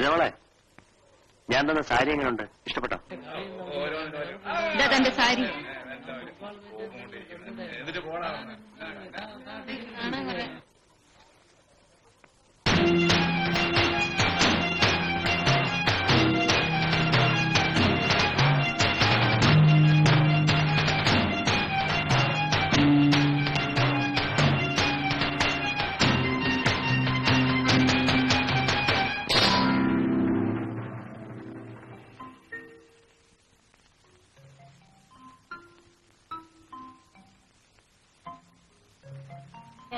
സരിതമോളെ, ഞാൻ തന്ന സാരി എങ്ങനെയുണ്ട്? ഇഷ്ടപ്പെട്ടോ? ഇതാ തന്റെ സാരി.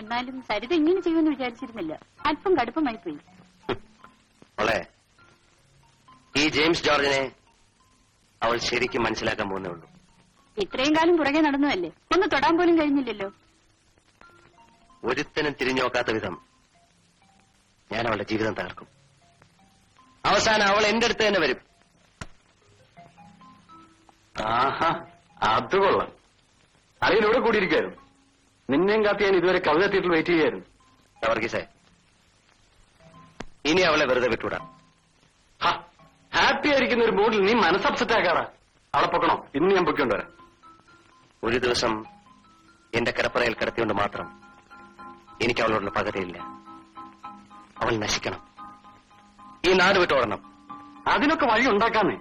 എന്നാലും സരിത ഇങ്ങനെ ചെയ്യുമെന്ന് വിചാരിച്ചിരുന്നില്ല. അല്പം കടുപ്പമായി പോയി. അവളെ, ഈ ജെയിംസ് ജോർജിനെ അവൾ ശരിക്കും മനസ്സിലാക്കാൻ പോകുന്നേ ഉള്ളൂ. ഇത്രയും കാലം പുറകെ നടന്നതല്ലേ, ഒന്ന് തൊടാൻ പോലും കഴിഞ്ഞില്ലല്ലോ. ഒരുത്തനും തിരിഞ്ഞു നോക്കാത്ത വിധം ഞാൻ അവളുടെ ജീവിതം തകർക്കും. അവസാനം അവൾ എന്റെ അടുത്ത് തന്നെ വരും. ആഹാ, അത് കൊള്ളാം. അളിയനോട് കൂടിയിരിക്കായിരുന്നു. നിന്നെയും കാത്തി ഞാൻ ഇതുവരെ കവിത തിയേറ്ററിൽ വെയിറ്റ് ചെയ്യായിരുന്നു. വർഗീസേ, ഇനി അവളെ വെറുതെ വിട്ടുവിടാം. ഹാപ്പി ആയിരിക്കുന്ന ഒരു മൂഡിൽ നീ മനസ്സപ്സെറ്റ് ആക്കാടാ. അവളെ പൊക്കണോ? ഇന്ന് ഞാൻ പൊക്കൊണ്ടുവരാം. ഒരു ദിവസം എന്റെ കിടപ്പറയിൽ കിടത്തിയോണ്ട് മാത്രം എനിക്ക് അവളോടുള്ള പകതയില്ല. അവൾ നശിക്കണം. ഈ നാട് വിട്ടോടണം. അതിനൊക്കെ വഴി ഉണ്ടാക്കാന്നേ.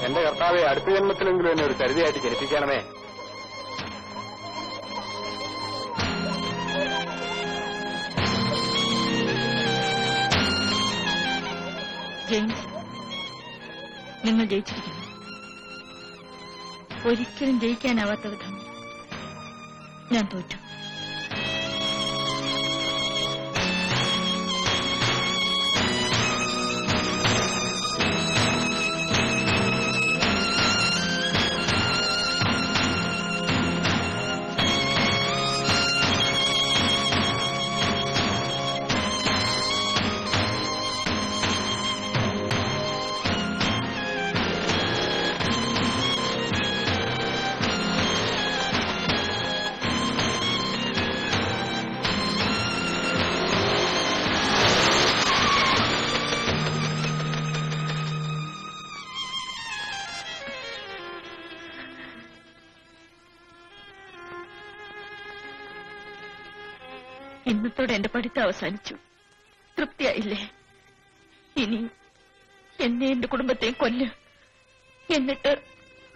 എന്റെ കർത്താവെ, അടുത്ത ജന്മത്തിലെങ്കിലും എന്നെ ഒരു കരുതിയായിട്ട് ജനിപ്പിക്കണമേ. ജെയിംസ്, നിങ്ങൾ ജയിച്ചിരിക്കുന്നു. ഒരിക്കലും ജയിക്കാനാവാത്ത വിധം ഞാൻ തോറ്റു. ഇന്നത്തോടെ എന്റെ പഠിത്തം അവസാനിച്ചു. തൃപ്തിയായില്ലേ? ഇനി എന്നെ എന്റെ കുടുംബത്തെയും കൊല്ല്. എന്നിട്ട്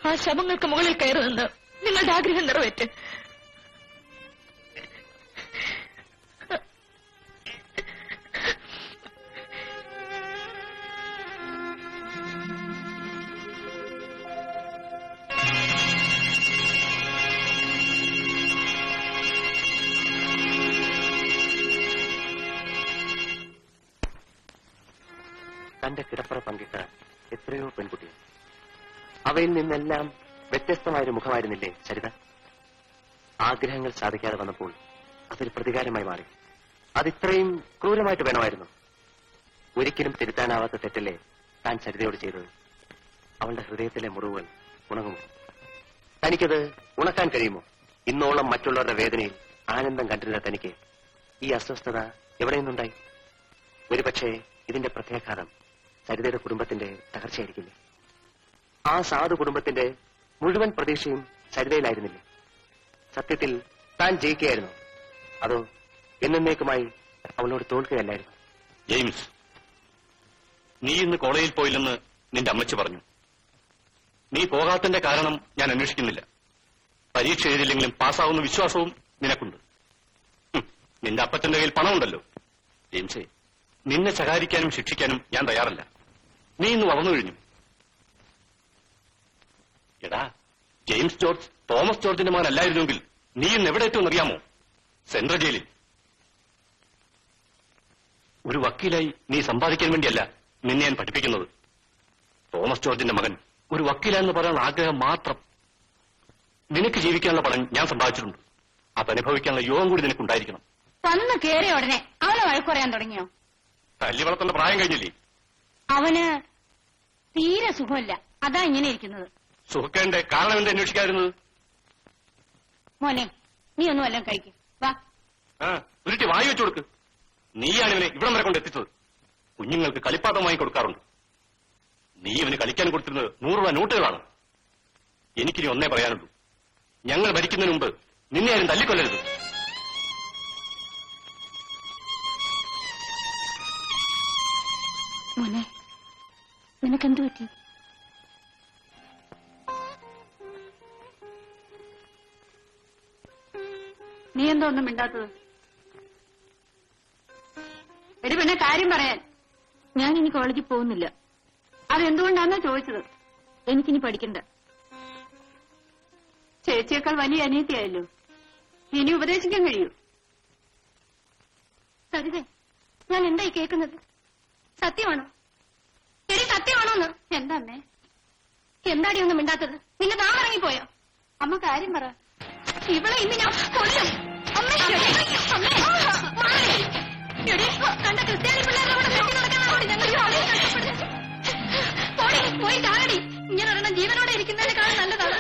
ആ ശവങ്ങൾക്ക് മുകളിൽ കയറി നിന്ന് നിങ്ങളുടെ ആഗ്രഹം നിറവേറ്റ്. തന്റെ കിടപ്പറ പങ്കിട്ട എത്രയോ പെൺകുട്ടികൾ. അവയിൽ നിന്നെല്ലാം വ്യത്യസ്തമായൊരു മുഖമായിരുന്നില്ലേ സരിത? ആഗ്രഹങ്ങൾ സാധിക്കാതെ വന്നപ്പോൾ അതൊരു പ്രതികാരമായി മാറി. അതിത്രയും ക്രൂരമായിട്ട് വേണമായിരുന്നു. ഒരിക്കലും തിരുത്താനാവാത്ത തെറ്റല്ലേ താൻ സരിതയോട് ചെയ്തത്? അവളുടെ ഹൃദയത്തിലെ മുറിവുകൾ ഉണങ്ങുമോ? തനിക്കത് ഉണക്കാൻ കഴിയുമോ? ഇന്നോളം മറ്റുള്ളവരുടെ വേദനയിൽ ആനന്ദം കണ്ടിരുന്ന തനിക്ക് ഈ അസ്വസ്ഥത എവിടെ നിന്നുണ്ടായി? ഒരുപക്ഷെ ഇതിന്റെ പ്രത്യാഘാതം സരിതയുടെ കുടുംബത്തിന്റെ തകർച്ചയായിരിക്കില്ലേ? ആ സാധു കുടുംബത്തിന്റെ മുഴുവൻ പ്രതീക്ഷയും സരിതയിലായിരുന്നില്ലേ? സത്യത്തിൽ താൻ ജയിക്കുകയായിരുന്നു, അതോ എന്നേക്കുമായി അവളോട് തോൽക്കുകയല്ലായിരുന്നു? ജെയിംസ്, നീ ഇന്ന് കോളേജിൽ പോയില്ലെന്ന് നിന്റെ അമ്മച്ചി പറഞ്ഞു. നീ പോകാത്തതിന്റെ കാരണം ഞാൻ അന്വേഷിക്കുന്നില്ല. പരീക്ഷ എഴുതില്ലെങ്കിലും പാസ്സാവുന്ന വിശ്വാസവും നിനക്കുണ്ട്. നിന്റെ അപ്പച്ചന്റെ കയ്യിൽ പണമുണ്ടല്ലോ. ജെയിംസേ, നിന്നെ ശകാരിക്കാനും ശിക്ഷിക്കാനും ഞാൻ തയ്യാറല്ല. നീ ഇന്ന് വളർന്നു കഴിഞ്ഞു. എടാ, ജെയിംസ് ജോർജ് തോമസ് ജോർജിന്റെ മകനല്ലായിരുന്നെങ്കിൽ നീ ഇന്ന് എവിടെ എത്തുമെന്നറിയാമോ? സെൻട്രൽ ജയിലിൽ. ഒരു വക്കീലായി നീ സമ്പാദിക്കാൻ വേണ്ടിയല്ല നിന്നെ ഞാൻ പഠിപ്പിക്കുന്നത്. തോമസ് ജോർജിന്റെ മകൻ ഒരു വക്കീലാന്ന് പറയാനുള്ള ആഗ്രഹം മാത്രം. നിനക്ക് ജീവിക്കാനുള്ള പണം ഞാൻ സമ്പാദിച്ചിട്ടുണ്ട്. അതനുഭവിക്കാനുള്ള യോഗം കൂടി നിനക്കുണ്ടായിരിക്കണം. വന്ന് കേറിയ ഉടനെ അവനെ വഴക്ക് പറയാൻ തുടങ്ങിയോ? തല്ലി വളർത്തേണ്ട പ്രായം കഴിഞ്ഞില്ലേ? അവന് തീരെ സുഖമില്ല, അതാ ഇങ്ങനെ ഇരിക്കുന്നത്. സുഹൃക്കേണ്ട കാരണം എന്താ അന്വേഷിക്കാതിരുന്നത്? മോനെ, നീ ഒന്നും വല്ലതും കഴിക്കും. വാ. ഉരുട്ടി വായി വെച്ചു കൊടുക്ക്. നീയാണ് ഇവനെ ഇവിടം വരെ കൊണ്ട് എത്തിച്ചത്. കുഞ്ഞുങ്ങൾക്ക് കളിപ്പാട്ടം വാങ്ങി കൊടുക്കാറുണ്ട്. നീ ഇവന് കളിക്കാൻ കൊടുത്തിരുന്നത് 100 രൂപ നോട്ടുകളാണ്. എനിക്കിനി ഒന്നേ പറയാനുള്ളൂ, ഞങ്ങൾ ഭരിക്കുന്നതിന് മുമ്പ് നിന്നെ ആരും തല്ലിക്കൊല്ലരുത്. മോനെ, നിനക്കെന്തു പറ്റി? നീ എന്താ ഒന്നും മിണ്ടാത്തത്? എടി പിന്നെ കാര്യം പറയാൻ. ഞാൻ ഇനി കോളേജിൽ പോകുന്നില്ല. അതെന്തുകൊണ്ടാണെന്നാ ചോദിച്ചത്. എനിക്കിനി പഠിക്കണ്ട. ചേച്ചിയേക്കാൾ വലിയ അനിയത്തിയായല്ലോ, ഇനി ഉപദേശിക്കാൻ കഴിയൂ. സരിതേ, ഞാൻ എന്തായി കേൾക്കുന്നത്? സത്യമാണോ? എടി, സത്യമാണോന്ന്? എന്താ അമ്മേ, എന്താടി ഒന്നും മിണ്ടാത്തത്? നിന്റെ നാം ഇറങ്ങിപ്പോയോ? അമ്മ കാര്യം പറ. ഇവളെ ഇന്ന് ഞാൻ കൊല്ലും. അമ്മേ, കണ്ട ക്രിസ്ത്യാനി പിള്ളേരെ അവിടെ കെട്ടി നടക്കാനാണ് ഞങ്ങൾ പോയി കാണടി. ഇങ്ങനെ ഒരെണ്ണം ജീവനോടെ ഇരിക്കുന്നതിനേക്കാളും നല്ലതാണ്.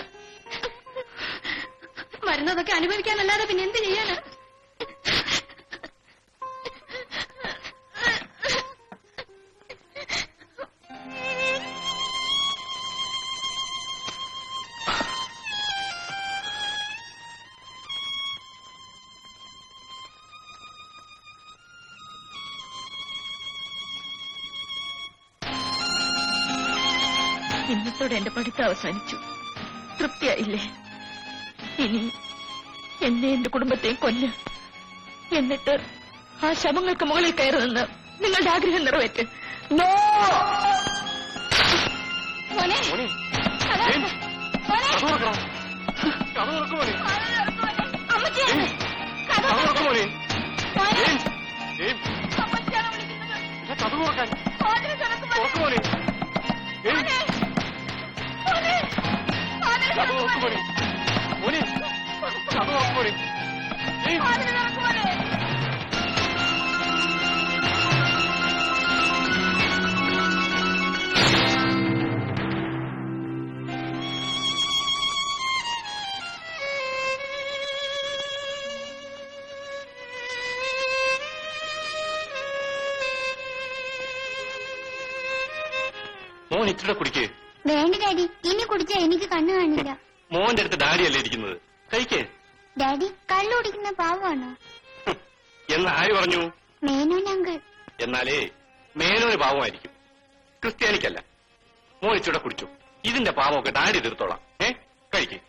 വരുന്നതൊക്കെ അനുഭവിക്കാനല്ലാതെ പിന്നെ എന്ത് ചെയ്യാന്? ഇന്നത്തോടെ എന്റെ പഠിത്തം അവസാനിച്ചു. തൃപ്തിയായില്ലേ? ഇനി എന്നെ എന്റെ കുടുംബത്തെയും കൊല്ല്. എന്നിട്ട് ആ ശവങ്ങൾക്ക് മുകളിൽ കയറി നിന്ന് നിങ്ങളുടെ ആഗ്രഹം നിറവേറ്റ്. മോൻ ഇച്ചിരി കുടിക്കേ. വേണ്ട ഡാഡി, ഇനി കുടിച്ചാ എനിക്ക് കണ്ണു കാണില്ല. മോന്റെ അടുത്ത് ഡാഡിയല്ലേ ഇരിക്കുന്നത്, കഴിക്കേ. ഡാഡി കള്ളു കുടിക്കുന്ന പാവമാണോ? എന്ന് ആര് പറഞ്ഞു? മേനോൻ അങ്കിൾ. എന്നാലേ മേനോന് പാവമായിരിക്കും, ക്രിസ്ത്യാനിക്കല്ല. മോൻ ഇച്ചിരി കുടിച്ചു. ഇതിന്റെ പാവമൊക്കെ ഡാഡി തീർത്തോളാം. കഴിക്കേ.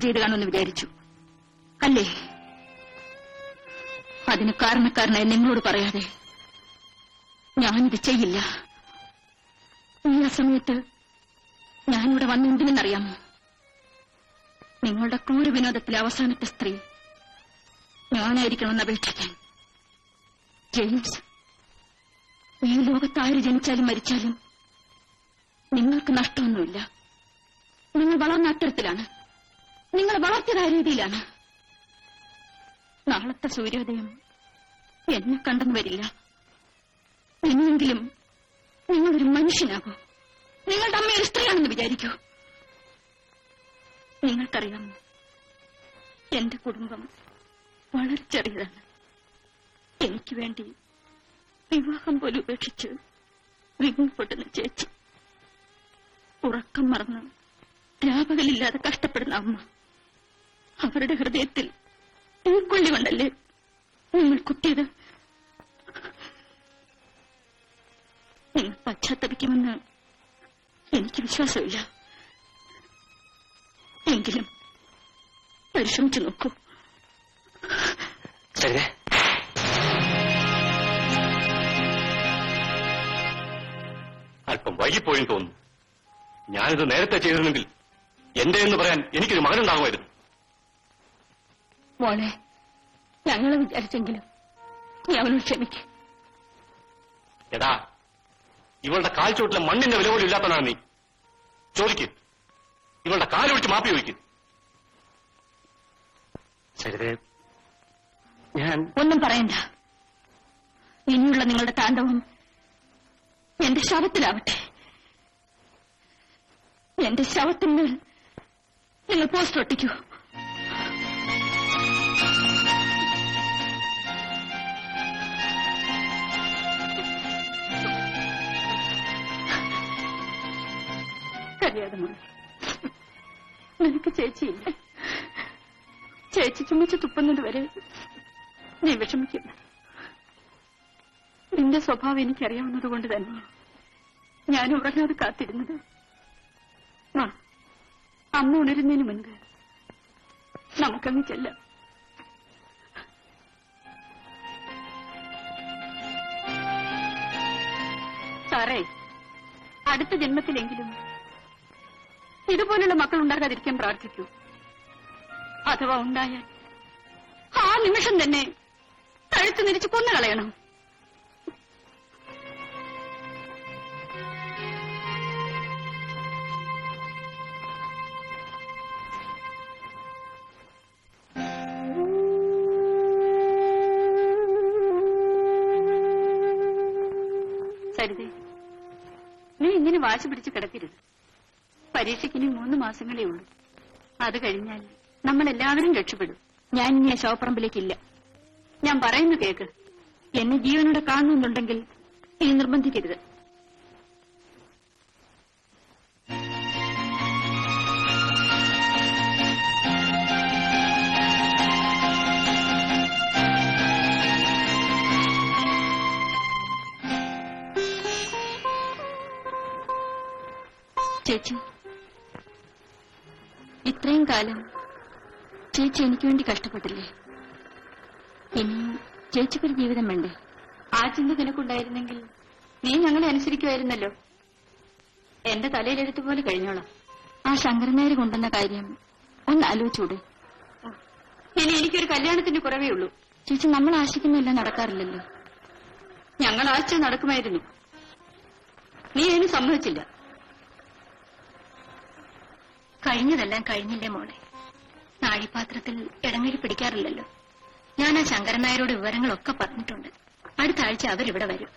ചെയ്ത് കാണുമെന്ന് വിചാരിച്ചു അല്ലേ? അതിന് കാരണക്കാരനായി നിങ്ങളോട് പറയാതെ ഞാനിത് ചെയ്യില്ല. ഈ സമയത്ത് ഞാനിവിടെ വന്നെന്തിനെന്നറിയാമോ? നിങ്ങളുടെ ക്രൂര വിനോദത്തിലെ അവസാനത്തെ സ്ത്രീ ഞാനായിരിക്കണമെന്ന് അപേക്ഷിക്കാൻ. ജെയിംസ്, ഈ ലോകത്ത് ആര് ജനിച്ചാലും മരിച്ചാലും നിങ്ങൾക്ക് നഷ്ടമൊന്നുമില്ല. നിങ്ങൾ വളർന്ന അത്തരത്തിലാണ്, നിങ്ങൾ വളർത്തിയതായ രീതിയിലാണ്. നാളത്തെ സൂര്യോദയം എന്നെ കണ്ടെന്ന് വരില്ല. എന്നെങ്കിലും നിങ്ങളൊരു മനുഷ്യനാകൂ. നിങ്ങളുടെ അമ്മ ഒരു സ്ത്രീയാണെന്ന് വിചാരിക്കൂ. നിങ്ങൾക്കറിയാമോ, എന്റെ കുടുംബം വളരെ ചെറിയതാണ്. എനിക്ക് വേണ്ടി വിവാഹം പോലും ഉപേക്ഷിച്ച് വിങ്ങിപ്പൊട്ടുന്ന ചേച്ചി, ഉറക്കം മറന്ന് രാപകലില്ലാതെ കഷ്ടപ്പെടുന്ന അമ്മ, അവരുടെ ഹൃദയത്തിൽ ഉൾക്കൊള്ളി കൊണ്ടല്ലേ നിങ്ങൾ കുത്തിയത്? നിങ്ങൾ പശ്ചാത്തപിക്കുമെന്ന് എനിക്ക് വിശ്വാസമില്ല. എങ്കിലും പരിശ്രമിച്ചു നോക്കൂ. സരിതേ, അല്പം വൈകിപ്പോയെന്ന് തോന്നുന്നു. ഞാനിത് നേരത്തെ ചെയ്തിരുന്നെങ്കിൽ എന്റെ എന്ന് പറയാൻ എനിക്കൊരു മകനുണ്ടാകുമായിരുന്നു. മോളെ, ഞങ്ങളെ വിചാരിച്ചെങ്കിലും നീ അവനോട് ക്ഷമിക്കും. എടാ, ഇവളുടെ കാൽ ചോട്ടിലെ മണ്ണിന്റെ വില പോലും ഇല്ലാത്തവനാണ് നീ. ചോദിക്ക്, ഇവളുടെ കാലൊഴിച്ച് മാപ്പി ചോദിക്കും. സരിതേ, ഞാൻ ഒന്നും പറയണ്ട. ഇനിയുള്ള നിങ്ങളുടെ താണ്ഡവം എന്റെ ശവത്തിലാവട്ടെ. എന്റെ ശവത്തിന് നിങ്ങൾ പോസ്റ്റർ ഒട്ടിക്കൂ. കഴിയാതെ മോളെ, നിനക്ക് ചേച്ചിയില്ല. ചേച്ചി ചുമച്ച് തുപ്പുന്നത് വരെ നീ വിഷമിക്കില്ല. നിന്റെ സ്വഭാവം എനിക്കറിയാവുന്നത് കൊണ്ട് തന്നെയാണ് ഞാൻ ഉറങ്ങാതെ കാത്തിരുന്നത്. അമ്മ ഉണരുന്നതിന് മുൻപ് നമുക്കങ്ങ് ചെല്ലാം. സാറേ, അടുത്ത ജന്മത്തിലെങ്കിലും ഇതുപോലുള്ള മക്കൾ ഉണ്ടാകാതിരിക്കാൻ പ്രാർത്ഥിക്കൂ. അഥവാ ഉണ്ടായാൽ ആ നിമിഷം തന്നെ കഴുത്ത് നിരിച്ച് കൊന്നുകളയണം. സരിതേ, നീ ഇങ്ങനെ വാശി പിടിച്ച് കിടക്കരുത്. പരീക്ഷയ്ക്ക് ഇനി 3 മാസങ്ങളേ ഉള്ളൂ. അത് കഴിഞ്ഞാൽ നമ്മളെല്ലാവരും രക്ഷപ്പെടും. ഞാൻ ഇനി ശവപ്പറമ്പിലേക്കില്ല. ഞാൻ പറയുന്നു കേക്ക്. എന്നെ ജീവനോടെ കാണുന്നുണ്ടെങ്കിൽ ഇനി നിർബന്ധിക്കരുത്. ചേച്ചി, ഇത്രയും കാലം ചേച്ചി എനിക്ക് വേണ്ടി കഷ്ടപ്പെട്ടില്ലേ? ഇനി ചേച്ചിക്കൊരു ജീവിതം വേണ്ടേ? ആ ചിന്ത നിനക്കുണ്ടായിരുന്നെങ്കിൽ നീ ഞങ്ങളെ അനുസരിക്കുമായിരുന്നല്ലോ. എന്റെ തലയിലെടുത്തുപോലെ കഴിഞ്ഞോളാം. ആ ശങ്കരനായർ കൊണ്ടുവന്ന കാര്യം ഒന്ന് ആലോചിച്ചൂടെ? ഇനി എനിക്കൊരു കല്യാണത്തിന്റെ കുറവേ ഉള്ളൂ. ചേച്ചി, നമ്മൾ ആശിക്കുന്നില്ല നടക്കാറില്ലല്ലോ. ഞങ്ങൾ ആശിച്ച നടക്കുമായിരുന്നു. നീ അതിന് സമ്മതിച്ചില്ല. കഴിഞ്ഞതെല്ലാം കഴിഞ്ഞില്ലേ മോളെ? നാഴിപാത്രത്തിൽ ഇടങ്ങഴി പിടിക്കാറില്ലല്ലോ. ഞാൻ ആ ശങ്കരൻ നായരോട് വിവരങ്ങളൊക്കെ പറഞ്ഞിട്ടുണ്ട്. അടുത്ത ആഴ്ച അവരിവിടെ വരും.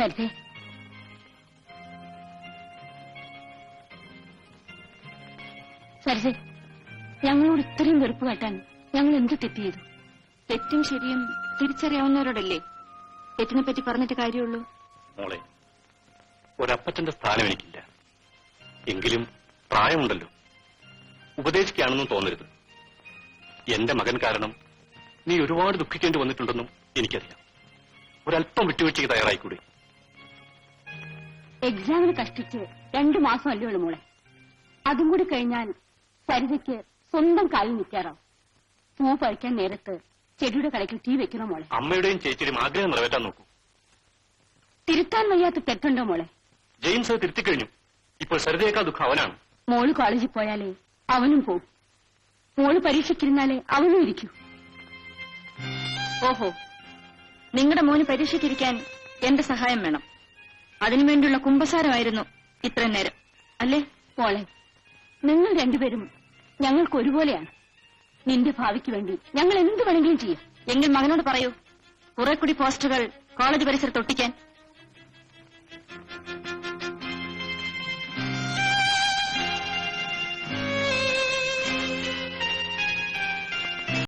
സരിതേ, സരിതേ, ഞങ്ങളോട് ഇത്രയും വെറുപ്പ് കാട്ടാൻ ഞങ്ങൾ എന്ത് തെറ്റ് ചെയ്തു? തെറ്റും ശരിയും തിരിച്ചറിയാവുന്നവരോടല്ലേ തെറ്റിനെ പറ്റി പറഞ്ഞിട്ട് കാര്യമുള്ളൂ. മോളെ, ഒരപ്പച്ചന്റെ സ്ഥാനം എനിക്കില്ല. എങ്കിലും പ്രായമുണ്ടല്ലോ, ഉപദേശിക്കുകയാണെന്നും തോന്നരുത്. എന്റെ മകൻ കാരണം നീ ഒരുപാട് ദുഃഖിക്കേണ്ടി വന്നിട്ടുണ്ടെന്നും എനിക്കറിയാം. ഒരല്പം വിട്ടുവീഴ്ചയ്ക്ക് തയ്യാറായിക്കൂടെ? എക്സാമിന് കഷ്ടിച്ച് 2 മാസം അല്ലേ ഉള്ളൂ മോളെ. അതും കൂടി കഴിഞ്ഞാൽ സരിതയ്ക്ക് സ്വന്തം കാലിൽ നിൽക്കാറാവും. പൂ പറിക്കാൻ നേരത്ത് ചെടിയുടെ കടയ്ക്ക് തീ വെക്കണോ മോളെ? അമ്മയുടെയും ചേച്ചിയുടെയും ആഗ്രഹം നിറവേറ്റാൻ നോക്കൂ. തിരുത്താൻ വയ്യാത്ത തെറ്റുണ്ടോ മോളെ? ജെയിംസ് അത് തിരുത്തിക്കഴിഞ്ഞു. ഇപ്പോൾ സരിതയേക്കാൾ ദുഃഖം അവനാണ്. മോള് കോളേജിൽ പോയാലേ അവനും പോവും. മോള് പരീക്ഷയ്ക്കിരുന്നാലേ അവനും ഇരിക്കൂ. ഓഹോ, നിങ്ങളുടെ മോന് പരീക്ഷയ്ക്കിരിക്കാൻ എന്റെ സഹായം വേണം. അതിനുവേണ്ടിയുള്ള കുമ്പസാരമായിരുന്നു ഇത്രയും നേരം, അല്ലേ? മോളെ, നിങ്ങൾ രണ്ടുപേരും ഞങ്ങൾക്ക് ഒരുപോലെയാണ്. നിന്റെ ഭാവിക്ക് വേണ്ടി ഞങ്ങൾ എന്ത് വേണമെങ്കിലും ചെയ്യും. എങ്കിൽ മകനോട് പറയൂ, കുറെ കൂടി പോസ്റ്ററുകൾ കോളേജ് പരിസരത്ത് ഒട്ടിക്കാൻ.